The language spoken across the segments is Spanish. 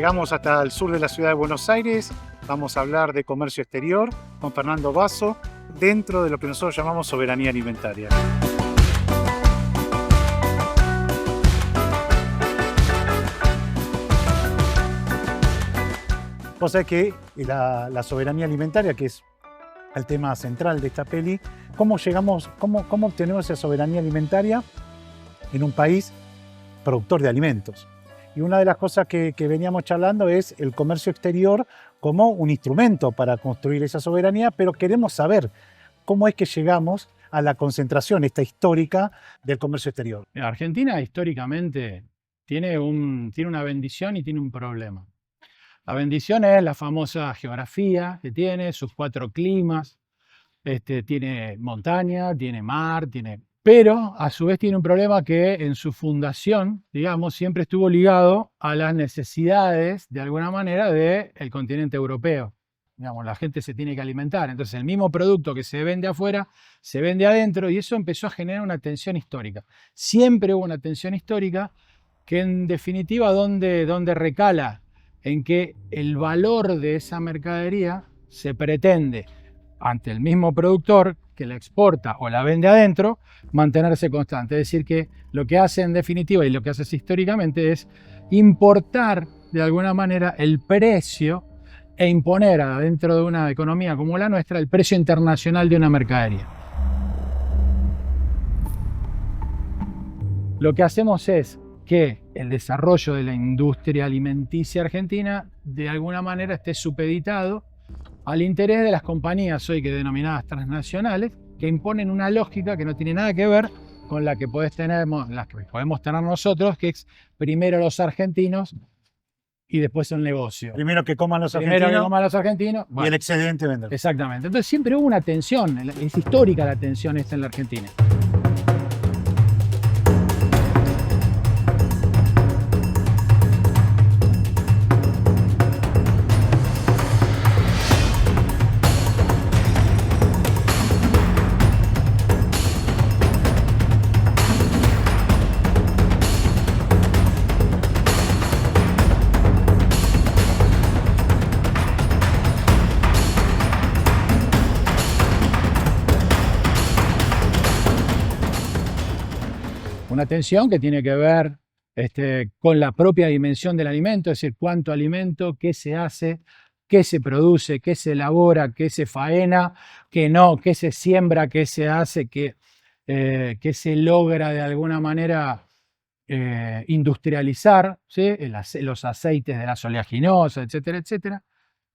Llegamos hasta el sur de la ciudad de Buenos Aires. Vamos a hablar de comercio exterior con Fernando Basso dentro de lo que nosotros llamamos soberanía alimentaria. Vos sabés que la soberanía alimentaria, que es el tema central de esta peli, cómo obtenemos esa soberanía alimentaria en un país productor de alimentos. Y una de las cosas que veníamos charlando es el comercio exterior como un instrumento para construir esa soberanía, pero queremos saber cómo es que llegamos a la concentración esta histórica del comercio exterior. Argentina históricamente tiene una bendición y tiene un problema. La bendición es la famosa geografía que tiene, sus 4 climas, tiene montaña, tiene mar, pero a su vez tiene un problema que en su fundación, digamos, siempre estuvo ligado a las necesidades, de alguna manera, del continente europeo. Digamos, la gente se tiene que alimentar, entonces el mismo producto que se vende afuera, se vende adentro, y eso empezó a generar una tensión histórica. Siempre hubo una tensión histórica que en definitiva, ¿dónde recala? En que el valor de esa mercadería se pretende, ante el mismo productor que la exporta o la vende adentro, mantenerse constante. Es decir, que lo que hace en definitiva y lo que hace históricamente es importar de alguna manera el precio e imponer dentro de una economía como la nuestra el precio internacional de una mercadería. Lo que hacemos es que el desarrollo de la industria alimenticia argentina de alguna manera esté supeditado al interés de las compañías hoy que denominadas transnacionales, que imponen una lógica que no tiene nada que ver con la que podemos tener nosotros, que es primero los argentinos y después el negocio. Primero que coman los argentinos y el excedente vender. Exactamente. Entonces siempre hubo una tensión, es histórica la tensión esta en la Argentina. Una tensión que tiene que ver con la propia dimensión del alimento, es decir, cuánto alimento, qué se hace, qué se produce, qué se elabora, qué se faena, qué no, qué se siembra, qué se hace, qué se logra de alguna manera industrializar, ¿sí? Los aceites de las oleaginosas, etcétera, etcétera,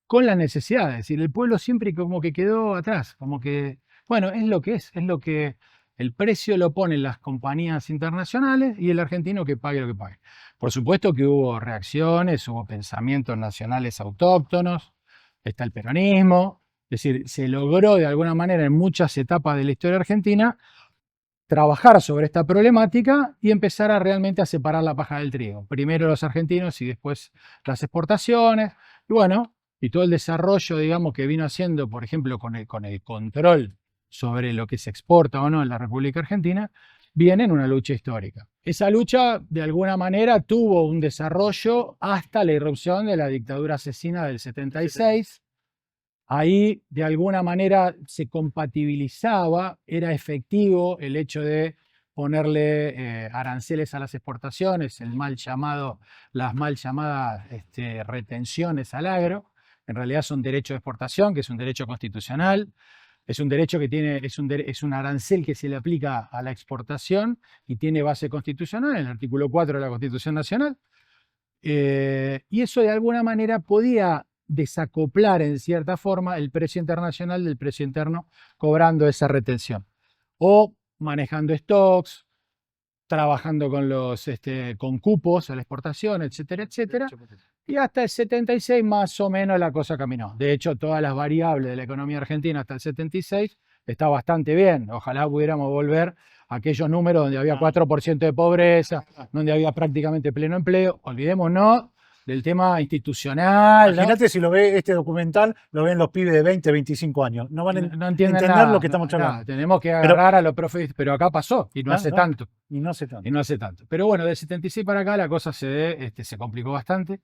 con las necesidades. Es decir, el pueblo siempre como que quedó atrás, como que, bueno, es lo que el precio lo ponen las compañías internacionales y el argentino que pague lo que pague. Por supuesto que hubo reacciones, hubo pensamientos nacionales autóctonos, está el peronismo, es decir, se logró de alguna manera en muchas etapas de la historia argentina trabajar sobre esta problemática y empezar realmente a separar la paja del trigo. Primero los argentinos y después las exportaciones, y bueno, y todo el desarrollo, digamos, que vino haciendo, por ejemplo, con el control sobre lo que se exporta o no en la República Argentina, viene en una lucha histórica. Esa lucha, de alguna manera, tuvo un desarrollo hasta la irrupción de la dictadura asesina del 76. Ahí, de alguna manera, se compatibilizaba, era efectivo el hecho de ponerle aranceles a las exportaciones, las mal llamadas retenciones al agro. En realidad son derechos de exportación, que es un derecho constitucional. Es un derecho que es un arancel que se le aplica a la exportación y tiene base constitucional en el artículo 4 de la Constitución Nacional. Y eso de alguna manera podía desacoplar en cierta forma el precio internacional del precio interno cobrando esa retención. O manejando stocks, trabajando con cupos a la exportación, etcétera, etcétera. Y hasta el 76 más o menos la cosa caminó. De hecho, todas las variables de la economía argentina hasta el 76 está bastante bien. Ojalá pudiéramos volver a aquellos números donde había 4% de pobreza, donde había prácticamente pleno empleo. Olvidémonos del tema institucional. Imagínate, ¿no? Si lo ve este documental, lo ven los pibes de 20, 25 años. No van a entender nada, lo que estamos hablando. Nada. Tenemos que agarrar a los profes, pero acá pasó y no hace tanto. Y no hace tanto. Pero bueno, del 76 para acá la cosa se complicó bastante.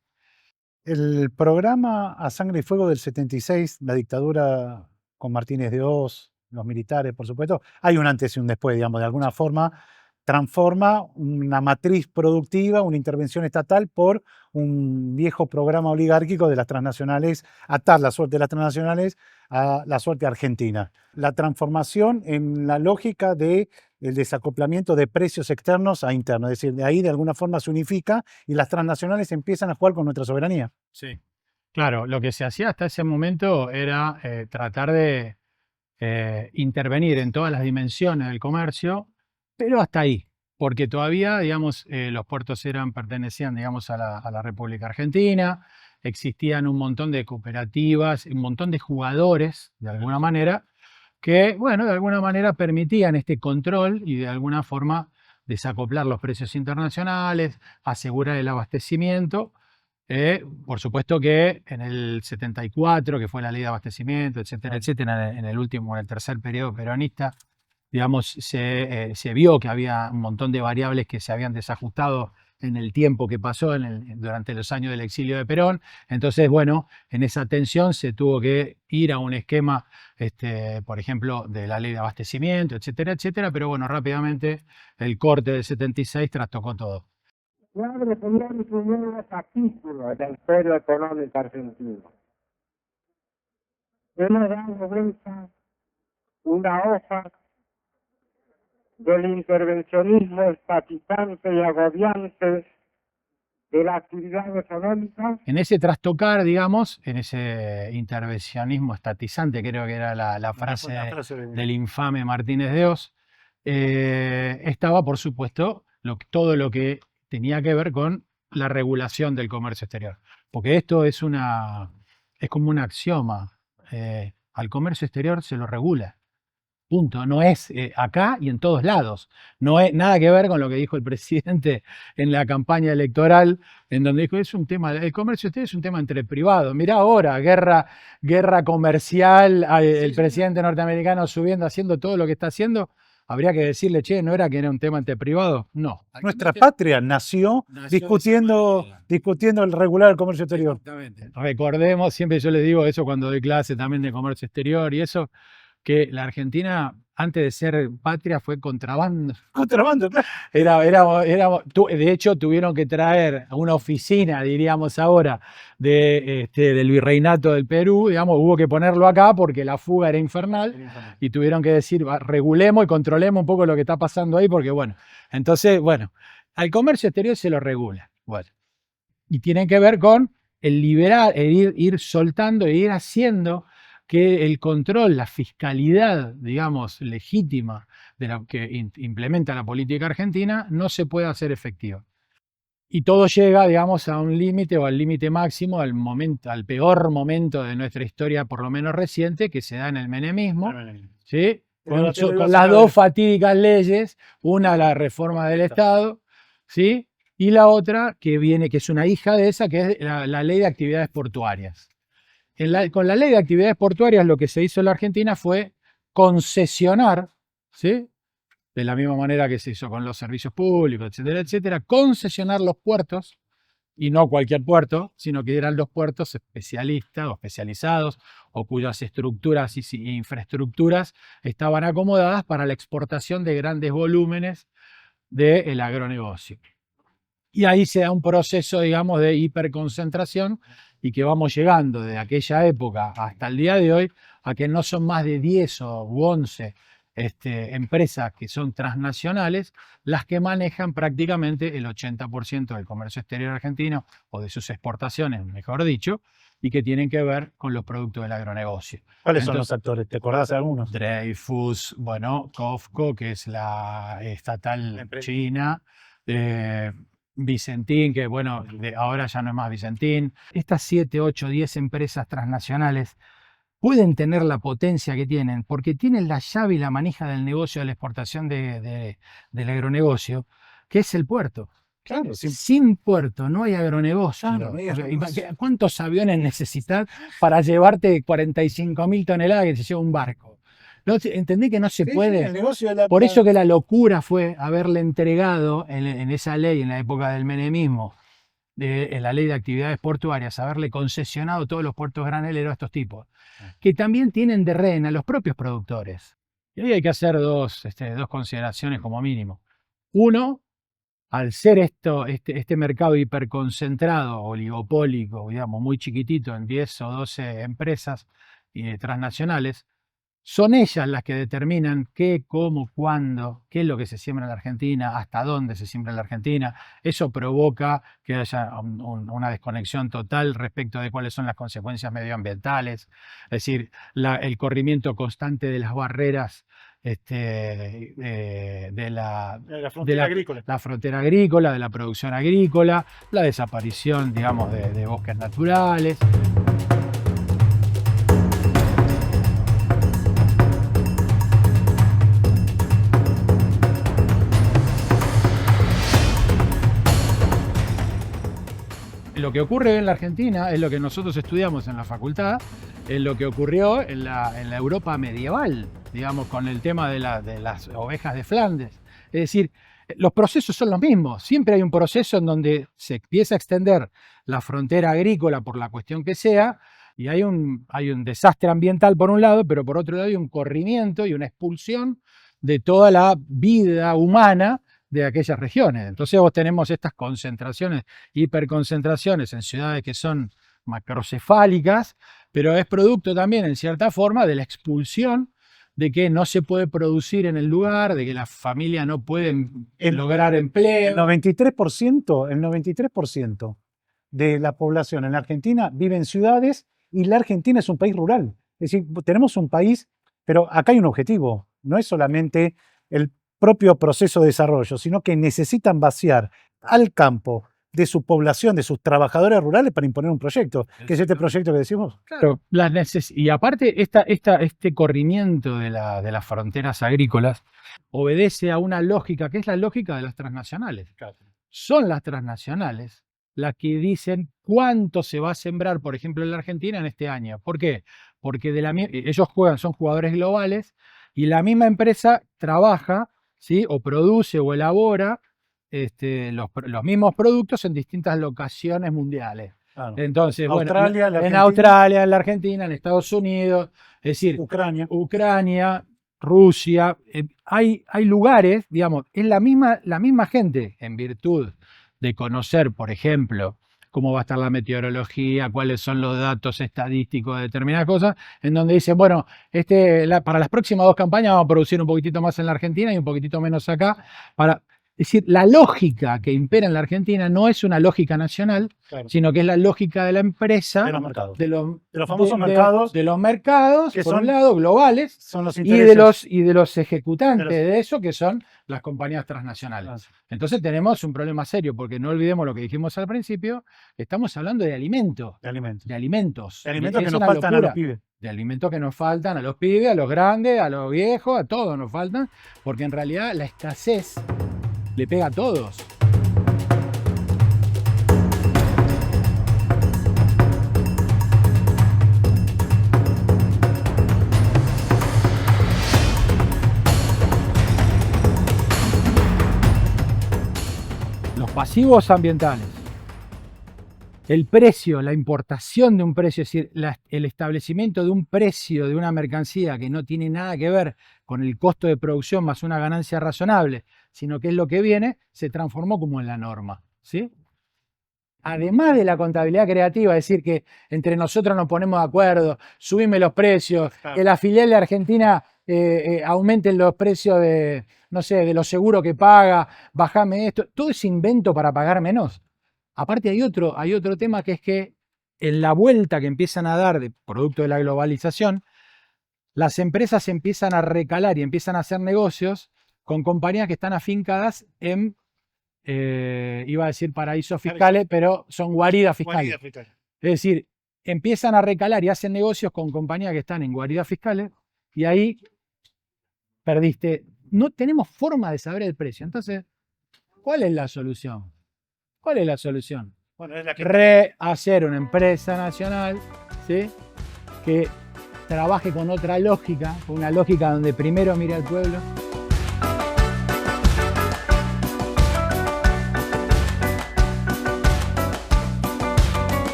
El programa A Sangre y Fuego del 76, la dictadura con Martínez de Hoz, los militares, por supuesto, hay un antes y un después, digamos, de alguna forma transforma una matriz productiva, una intervención estatal por un viejo programa oligárquico de las transnacionales, atar la suerte de las transnacionales a la suerte argentina. La transformación en la lógica del desacoplamiento de precios externos a internos, es decir, de ahí de alguna forma se unifica y las transnacionales empiezan a jugar con nuestra soberanía. Sí. Claro, lo que se hacía hasta ese momento era tratar de intervenir en todas las dimensiones del comercio, pero hasta ahí, porque todavía, digamos, los puertos pertenecían, digamos, a la República Argentina, existían un montón de cooperativas, un montón de jugadores, de alguna manera, que, bueno, de alguna manera permitían este control y de alguna forma desacoplar los precios internacionales, asegurar el abastecimiento. Por supuesto que en el 74, que fue la ley de abastecimiento, etcétera, etcétera, en el tercer periodo peronista, digamos, se vio que había un montón de variables que se habían desajustado en el tiempo que pasó durante los años del exilio de Perón. Entonces, bueno, en esa tensión se tuvo que ir a un esquema, por ejemplo, de la ley de abastecimiento, etcétera, etcétera, pero bueno, rápidamente el corte del 76 trastocó todo. Padre tenía un primer capítulo de la historia económica argentina. Hemos dado vuelta una hoja del intervencionismo estatizante y agobiante de la actividad económica. En ese trastocar, digamos, en ese intervencionismo estatizante, creo que era la frase del infame Martínez de Hoz, estaba, por supuesto, todo lo que tenía que ver con la regulación del comercio exterior. Porque esto es como un axioma. Al comercio exterior se lo regula. Punto. No es acá y en todos lados. No es nada que ver con lo que dijo el presidente en la campaña electoral, en donde dijo, el comercio exterior es un tema entre privados. Mirá ahora, guerra comercial, el presidente norteamericano haciendo todo lo que está haciendo. Habría que decirle, che, ¿no era que era un tema entre privados? No. Nuestra patria nació discutiendo el regular del comercio exterior. Exactamente. Recordemos, siempre yo les digo eso cuando doy clase también de comercio exterior y eso, que la Argentina, antes de ser patria, fue contrabando. Contrabando, claro. De hecho, tuvieron que traer a una oficina, diríamos ahora, del Virreinato del Perú, digamos, hubo que ponerlo acá porque la fuga era infernal y tuvieron que decir, regulemos y controlemos un poco lo que está pasando ahí, porque bueno, entonces, bueno, al comercio exterior se lo regula. Bueno, y tiene que ver con el liberar, ir soltando e ir haciendo que el control, la fiscalidad, digamos, legítima de la que implementa la política argentina no se puede hacer efectiva. Y todo llega, digamos, a un límite o al límite máximo, al peor momento de nuestra historia, por lo menos reciente, que se da en el menemismo, ¿sí? Con las dos fatídicas leyes, una la reforma del Estado, ¿sí? Y la otra que es una hija de esa, que es la ley de actividades portuarias. Con la ley de actividades portuarias lo que se hizo en la Argentina fue concesionar, ¿sí? De la misma manera que se hizo con los servicios públicos, etcétera, etcétera, concesionar los puertos, y no cualquier puerto, sino que eran los puertos especialistas o especializados, o cuyas estructuras e infraestructuras estaban acomodadas para la exportación de grandes volúmenes del agronegocio. Y ahí se da un proceso, digamos, de hiperconcentración y que vamos llegando de aquella época hasta el día de hoy a que no son más de 10 u 11 empresas que son transnacionales las que manejan prácticamente el 80% del comercio exterior argentino o de sus exportaciones, mejor dicho, y que tienen que ver con los productos del agronegocio. ¿Cuáles son los actores? ¿Te acordás de algunos? Dreyfus, bueno, COFCO, que es la estatal china, Vicentín, que bueno, ahora ya no es más Vicentín. Estas 7, 8, 10 empresas transnacionales pueden tener la potencia que tienen porque tienen la llave y la manija del negocio de la exportación del agronegocio, que es el puerto. Claro, sin puerto no hay agronegocio. Claro, no hay agronegocio. ¿Cuántos aviones necesitas para llevarte 45.000 toneladas que se lleva un barco? No, entendí que no se puede. Por eso que la locura fue haberle entregado en esa ley, en la época del menemismo, en la ley de actividades portuarias, haberle concesionado todos los puertos graneleros a estos tipos, que también tienen de rehén a los propios productores. Y ahí hay que hacer dos consideraciones como mínimo. Uno, al ser este mercado hiperconcentrado, oligopólico, digamos, muy chiquitito, en 10 o 12 empresas transnacionales, son ellas las que determinan qué, cómo, cuándo, qué es lo que se siembra en la Argentina, hasta dónde se siembra en la Argentina. Eso provoca que haya una desconexión total respecto de cuáles son las consecuencias medioambientales. Es decir, el corrimiento constante de las barreras de la frontera agrícola. La frontera agrícola, de la producción agrícola, la desaparición, digamos, de bosques naturales. Lo que ocurre en la Argentina es lo que nosotros estudiamos en la facultad, es lo que ocurrió en la Europa medieval, digamos, con el tema de las ovejas de Flandes. Es decir, los procesos son los mismos. Siempre hay un proceso en donde se empieza a extender la frontera agrícola por la cuestión que sea, y hay un desastre ambiental por un lado, pero por otro lado hay un corrimiento y una expulsión de toda la vida humana de aquellas regiones. Entonces vos tenemos estas concentraciones, hiperconcentraciones en ciudades que son macrocefálicas, pero es producto también, en cierta forma, de la expulsión, de que no se puede producir en el lugar, de que las familias no pueden lograr empleo. El 93% de la población en la Argentina vive en ciudades y la Argentina es un país rural. Es decir, tenemos un país, pero acá hay un objetivo, no es solamente el propio proceso de desarrollo, sino que necesitan vaciar al campo de su población, de sus trabajadores rurales para imponer un proyecto, que es este proyecto que decimos. Claro, y aparte este corrimiento de las fronteras agrícolas obedece a una lógica, que es la lógica de las transnacionales. Claro. Son las transnacionales las que dicen cuánto se va a sembrar, por ejemplo, en la Argentina en este año. ¿Por qué? Porque ellos son jugadores globales y la misma empresa trabaja, ¿sí?, o produce o elabora los mismos productos en distintas locaciones mundiales. Claro. Entonces, Australia, en Australia, en la Argentina, en Estados Unidos, es decir, Ucrania, Rusia, hay lugares, digamos, es la misma gente, en virtud de conocer, por ejemplo, cómo va a estar la meteorología, cuáles son los datos estadísticos de determinadas cosas, en donde dicen, bueno, para las próximas 2 campañas vamos a producir un poquitito más en la Argentina y un poquitito menos acá. Es decir, la lógica que impera en la Argentina no es una lógica nacional, claro, sino que es la lógica de la empresa, de los mercados, de los famosos mercados, de los mercados, que por un lado, globales, son los y de los ejecutantes de eso, que son las compañías transnacionales. Claro. Entonces tenemos un problema serio, porque no olvidemos lo que dijimos al principio, estamos hablando de alimentos. De alimentos. De alimentos. De alimentos que nos faltan a los pibes. De alimentos que nos faltan a los pibes, a los grandes, a los viejos, a todos nos faltan, porque en realidad la escasez le pega a todos. Los pasivos ambientales. El precio, la importación de un precio, es decir, el establecimiento de un precio de una mercancía que no tiene nada que ver con el costo de producción más una ganancia razonable, sino que es lo que viene, se transformó como en la norma, ¿sí? Además de la contabilidad creativa, es decir, que entre nosotros nos ponemos de acuerdo, subime los precios, claro, que la filial de Argentina aumenten los precios de, no sé, de los seguros que paga, bajame esto, todo ese invento para pagar menos. Aparte hay otro tema, que es que en la vuelta que empiezan a dar de producto de la globalización, las empresas empiezan a recalar y empiezan a hacer negocios con compañías que están afincadas en, iba a decir paraísos fiscales, pero son guaridas fiscales. Es decir, empiezan a recalar y hacen negocios con compañías que están en guaridas fiscales y ahí perdiste. No tenemos forma de saber el precio. Entonces, ¿cuál es la solución? ¿Cuál es la solución? Bueno, es la que... Rehacer una empresa nacional, ¿sí?, que trabaje con otra lógica, con una lógica donde primero mire al pueblo.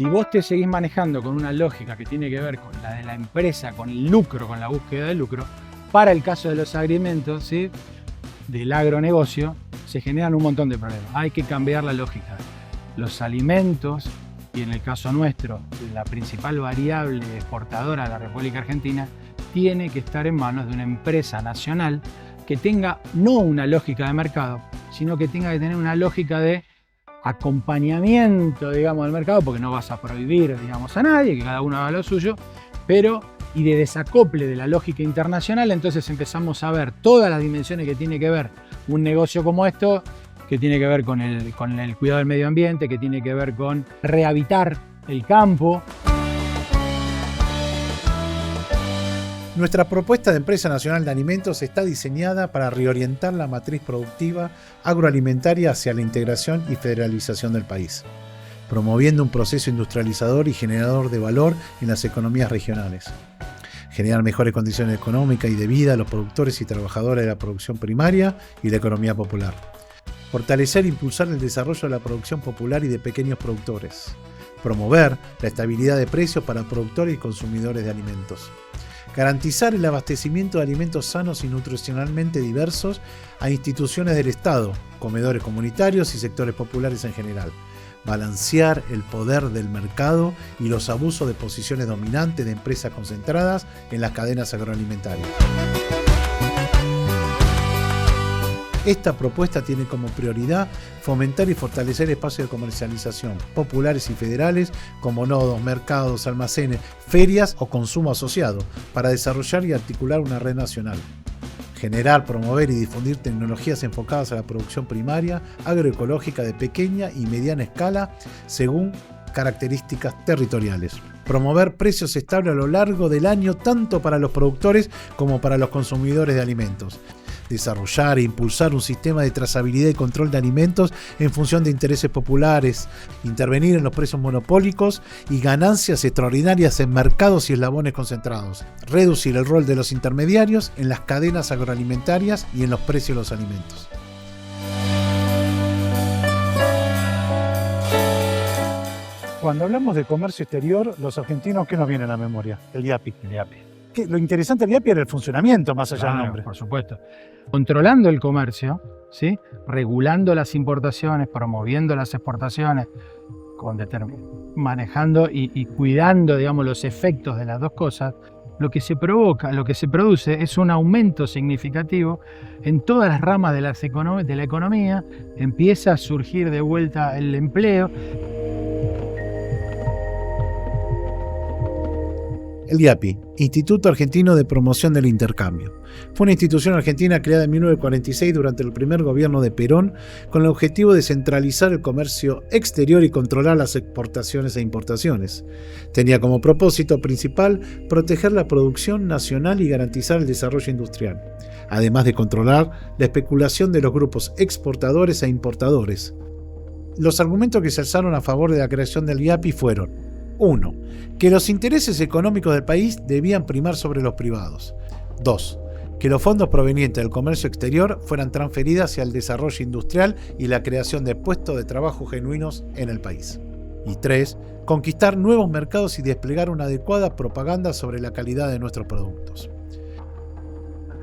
Si vos te seguís manejando con una lógica que tiene que ver con la de la empresa, con el lucro, con la búsqueda de lucro, para el caso de los alimentos, ¿sí?, del agronegocio, se generan un montón de problemas. Hay que cambiar la lógica. Los alimentos, y en el caso nuestro, la principal variable exportadora de la República Argentina, tiene que estar en manos de una empresa nacional que tenga no una lógica de mercado, sino que tenga que tener una lógica de acompañamiento, digamos, del mercado, porque no vas a prohibir, digamos, a nadie, que cada uno haga lo suyo, pero y de desacople de la lógica internacional. Entonces empezamos a ver todas las dimensiones que tiene que ver un negocio como esto, que tiene que ver con el cuidado del medio ambiente, que tiene que ver con rehabilitar el campo. Nuestra propuesta de Empresa Nacional de Alimentos está diseñada para reorientar la matriz productiva agroalimentaria hacia la integración y federalización del país, promoviendo un proceso industrializador y generador de valor en las economías regionales. Generar mejores condiciones económicas y de vida a los productores y trabajadores de la producción primaria y la economía popular. Fortalecer e impulsar el desarrollo de la producción popular y de pequeños productores. Promover la estabilidad de precios para productores y consumidores de alimentos. Garantizar el abastecimiento de alimentos sanos y nutricionalmente diversos a instituciones del Estado, comedores comunitarios y sectores populares en general. Balancear el poder del mercado y los abusos de posiciones dominantes de empresas concentradas en las cadenas agroalimentarias. Esta propuesta tiene como prioridad fomentar y fortalecer espacios de comercialización populares y federales como nodos, mercados, almacenes, ferias o consumo asociado para desarrollar y articular una red nacional. Generar, promover y difundir tecnologías enfocadas a la producción primaria, agroecológica de pequeña y mediana escala según características territoriales. Promover precios estables a lo largo del año tanto para los productores como para los consumidores de alimentos. Desarrollar e impulsar un sistema de trazabilidad y control de alimentos en función de intereses populares, intervenir en los precios monopólicos y ganancias extraordinarias en mercados y eslabones concentrados, reducir el rol de los intermediarios en las cadenas agroalimentarias y en los precios de los alimentos. Cuando hablamos de comercio exterior, los argentinos, ¿qué nos viene a la memoria? El IAPI. El IAPI. Lo interesante del IAPI era el funcionamiento, más allá Claro, del nombre. por supuesto. Controlando el comercio, ¿sí?, regulando las importaciones, promoviendo las exportaciones, manejando y cuidando, digamos, los efectos de las dos cosas, lo que se produce es un aumento significativo en todas las ramas de la economía, empieza a surgir de vuelta el empleo. El IAPI, Instituto Argentino de Promoción del Intercambio. Fue una institución argentina creada en 1946 durante el primer gobierno de Perón con el objetivo de centralizar el comercio exterior y controlar las exportaciones e importaciones. Tenía como propósito principal proteger la producción nacional y garantizar el desarrollo industrial, además de controlar la especulación de los grupos exportadores e importadores. Los argumentos que se alzaron a favor de la creación del IAPI fueron: 1. Que los intereses económicos del país debían primar sobre los privados. 2. Que los fondos provenientes del comercio exterior fueran transferidos hacia el desarrollo industrial y la creación de puestos de trabajo genuinos en el país. Y 3. Conquistar nuevos mercados y desplegar una adecuada propaganda sobre la calidad de nuestros productos.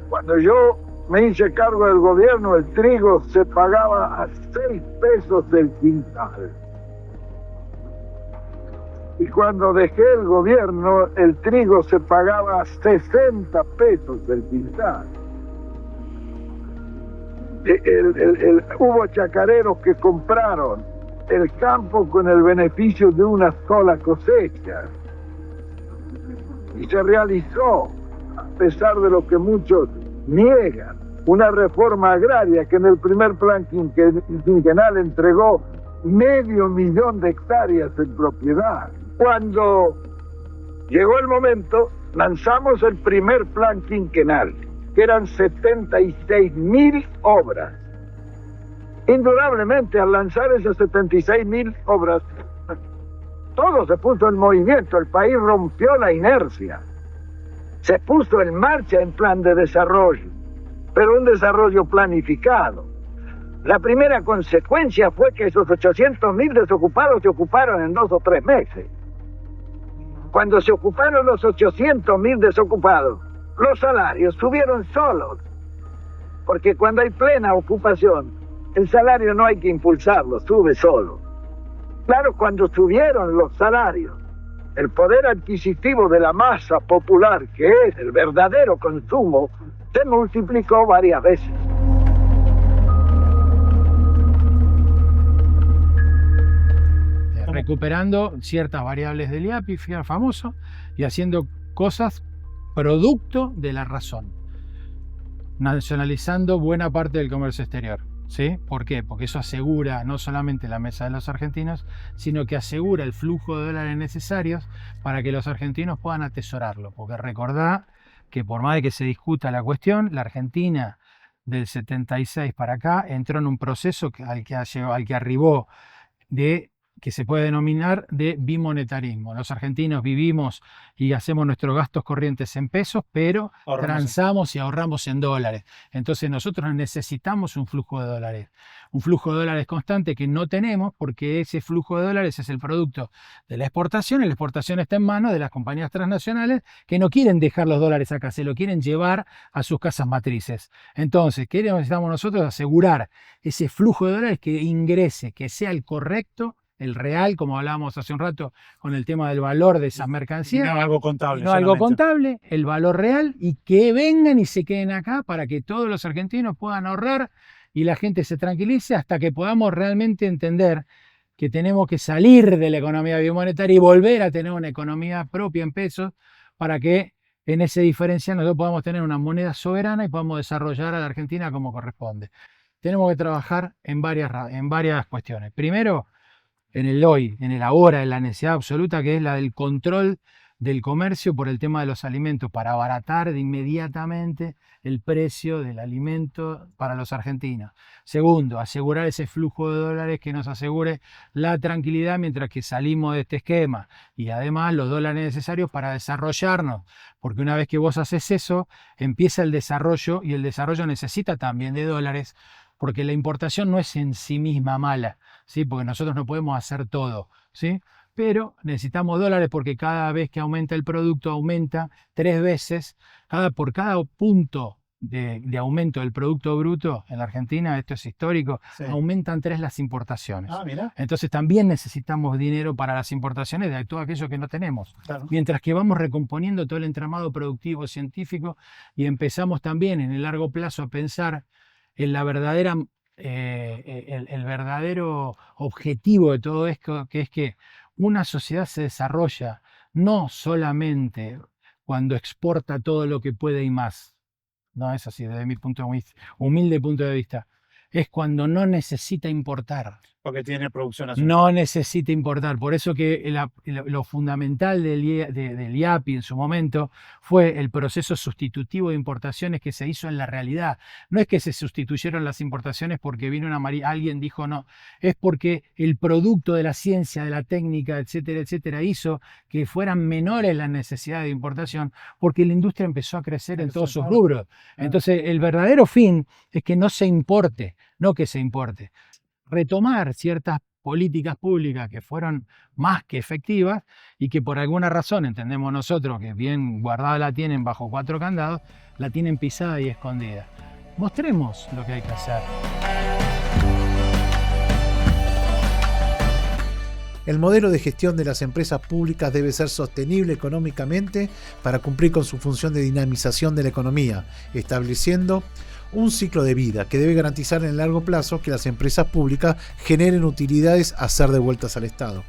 Cuando yo me hice cargo del gobierno, el trigo se pagaba a 6 pesos el quintal. Y cuando dejé el gobierno, el trigo se pagaba a 60 pesos el quintal. Hubo chacareros que compraron el campo con el beneficio de una sola cosecha. Y se realizó, a pesar de lo que muchos niegan, una reforma agraria que en el primer plan quinquenal entregó 500.000 de hectáreas en propiedad. Cuando llegó el momento, lanzamos el primer plan quinquenal, que eran 76.000 obras. Indudablemente, al lanzar esas 76.000 obras, todo se puso en movimiento, el país rompió la inercia. Se puso en marcha en plan de desarrollo, pero un desarrollo planificado. La primera consecuencia fue que esos 800.000 desocupados se ocuparon en 2 o 3 meses. Cuando se ocuparon los 800.000 desocupados, los salarios subieron solos. Porque cuando hay plena ocupación, el salario no hay que impulsarlo, sube solo. Claro, cuando subieron los salarios, el poder adquisitivo de la masa popular, que es el verdadero consumo, se multiplicó varias veces. Recuperando ciertas variables del IAPI, famoso, y haciendo cosas producto de la razón. Nacionalizando buena parte del comercio exterior. ¿Sí? ¿Por qué? Porque eso asegura no solamente la mesa de los argentinos, sino que asegura el flujo de dólares necesarios para que los argentinos puedan atesorarlo. Porque recordá que por más de que se discuta la cuestión, la Argentina del 76 para acá entró en un proceso al que arribó de que se puede denominar de bimonetarismo. Los argentinos vivimos y hacemos nuestros gastos corrientes en pesos, pero transamos y ahorramos en dólares. Entonces nosotros necesitamos un flujo de dólares constante que no tenemos, porque ese flujo de dólares es el producto de la exportación, y la exportación está en manos de las compañías transnacionales que no quieren dejar los dólares acá, se lo quieren llevar a sus casas matrices. Entonces, ¿qué necesitamos nosotros? Asegurar ese flujo de dólares que ingrese, que sea el correcto, el real, como hablábamos hace un rato con el tema del valor de esas mercancías. No algo contable. No algo contable, el valor real, y que vengan y se queden acá para que todos los argentinos puedan ahorrar y la gente se tranquilice hasta que podamos realmente entender que tenemos que salir de la economía bimonetaria y volver a tener una economía propia en pesos para que en ese diferencial nosotros podamos tener una moneda soberana y podamos desarrollar a la Argentina como corresponde. Tenemos que trabajar en varias cuestiones. Primero, en el hoy, en el ahora, en la necesidad absoluta, que es la del control del comercio por el tema de los alimentos, para abaratar inmediatamente el precio del alimento para los argentinos. Segundo, asegurar ese flujo de dólares que nos asegure la tranquilidad mientras que salimos de este esquema, y además los dólares necesarios para desarrollarnos, porque una vez que vos haces eso, empieza el desarrollo, y el desarrollo necesita también de dólares, porque la importación no es en sí misma mala, ¿sí? Porque nosotros no podemos hacer todo, ¿sí? Pero necesitamos dólares porque cada vez que aumenta el producto, aumenta 3 veces. Por cada punto de aumento del Producto Bruto en la Argentina, esto es histórico, sí, aumentan 3 las importaciones. Mira. Entonces también necesitamos dinero para las importaciones de todo aquello que no tenemos. Claro. Mientras que vamos recomponiendo todo el entramado productivo científico y empezamos también en el largo plazo a pensar en la verdadera, el verdadero objetivo de todo esto, que es que una sociedad se desarrolla no solamente cuando exporta todo lo que puede y más. No es así, desde mi humilde punto de vista. Es cuando no necesita importar. Porque tiene producción nacional. No necesita importar. Por eso que lo fundamental del IAPI en su momento fue el proceso sustitutivo de importaciones que se hizo en la realidad. No es que se sustituyeron las importaciones porque vino alguien dijo no. Es porque el producto de la ciencia, de la técnica, etcétera, etcétera, hizo que fueran menores las necesidades de importación, porque la industria empezó a crecer en todos sus rubros. Entonces, el verdadero fin es que no se importe, no que se importe. Retomar ciertas políticas públicas que fueron más que efectivas y que por alguna razón entendemos nosotros que bien guardada la tienen bajo 4 candados, la tienen pisada y escondida. Mostremos lo que hay que hacer. El modelo de gestión de las empresas públicas debe ser sostenible económicamente para cumplir con su función de dinamización de la economía, estableciendo un ciclo de vida que debe garantizar en el largo plazo que las empresas públicas generen utilidades a ser devueltas al Estado.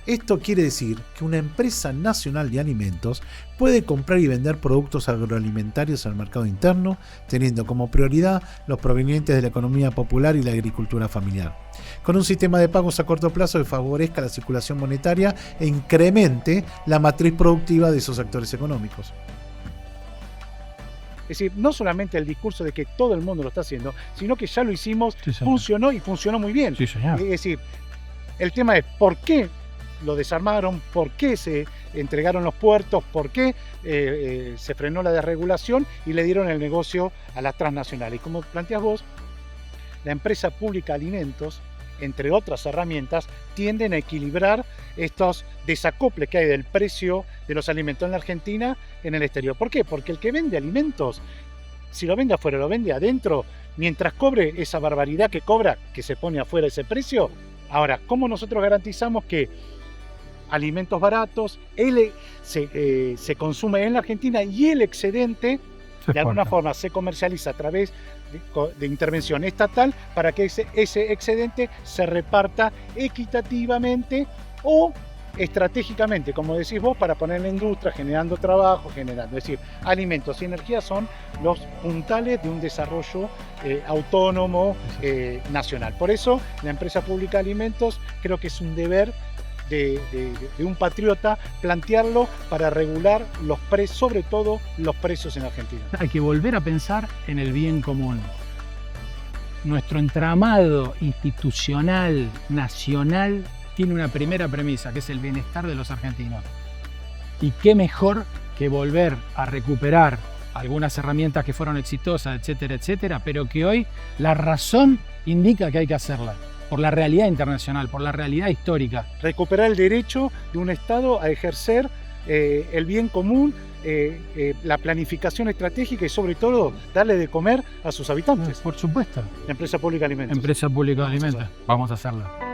Esto quiere decir que una empresa nacional de alimentos puede comprar y vender productos agroalimentarios al mercado interno, teniendo como prioridad los provenientes de la economía popular y la agricultura familiar, con un sistema de pagos a corto plazo que favorezca la circulación monetaria e incremente la matriz productiva de esos actores económicos. Es decir, no solamente el discurso de que todo el mundo lo está haciendo, sino que ya lo hicimos, sí, funcionó y funcionó muy bien. Sí, señor. Es decir, el tema es por qué lo desarmaron, por qué se entregaron los puertos, por qué se frenó la desregulación y le dieron el negocio a las transnacionales. Y como planteás vos, la empresa pública Alimentos entre otras herramientas, tienden a equilibrar estos desacoples que hay del precio de los alimentos en la Argentina en el exterior. ¿Por qué? Porque el que vende alimentos, si lo vende afuera, lo vende adentro, mientras cobre esa barbaridad que cobra, que se pone afuera ese precio. Ahora, ¿cómo nosotros garantizamos que alimentos baratos se consume en la Argentina y el excedente de alguna forma se comercializa a través de intervención estatal para que ese excedente se reparta equitativamente o estratégicamente, como decís vos, para poner en la industria, generando trabajo, generando. Es decir, alimentos y energía son los puntales de un desarrollo autónomo nacional. Por eso, la empresa pública de alimentos creo que es un deber de un patriota plantearlo para regular los precios, sobre todo los precios en Argentina. Hay que volver a pensar en el bien común. Nuestro entramado institucional, nacional, tiene una primera premisa, que es el bienestar de los argentinos. Y qué mejor que volver a recuperar algunas herramientas que fueron exitosas, etcétera, etcétera, pero que hoy la razón indica que hay que hacerla. Por la realidad internacional, por la realidad histórica. Recuperar el derecho de un Estado a ejercer el bien común, la planificación estratégica y sobre todo darle de comer a sus habitantes. Por supuesto. La empresa pública de alimentos. Empresa pública de alimentos. Vamos a hacerla.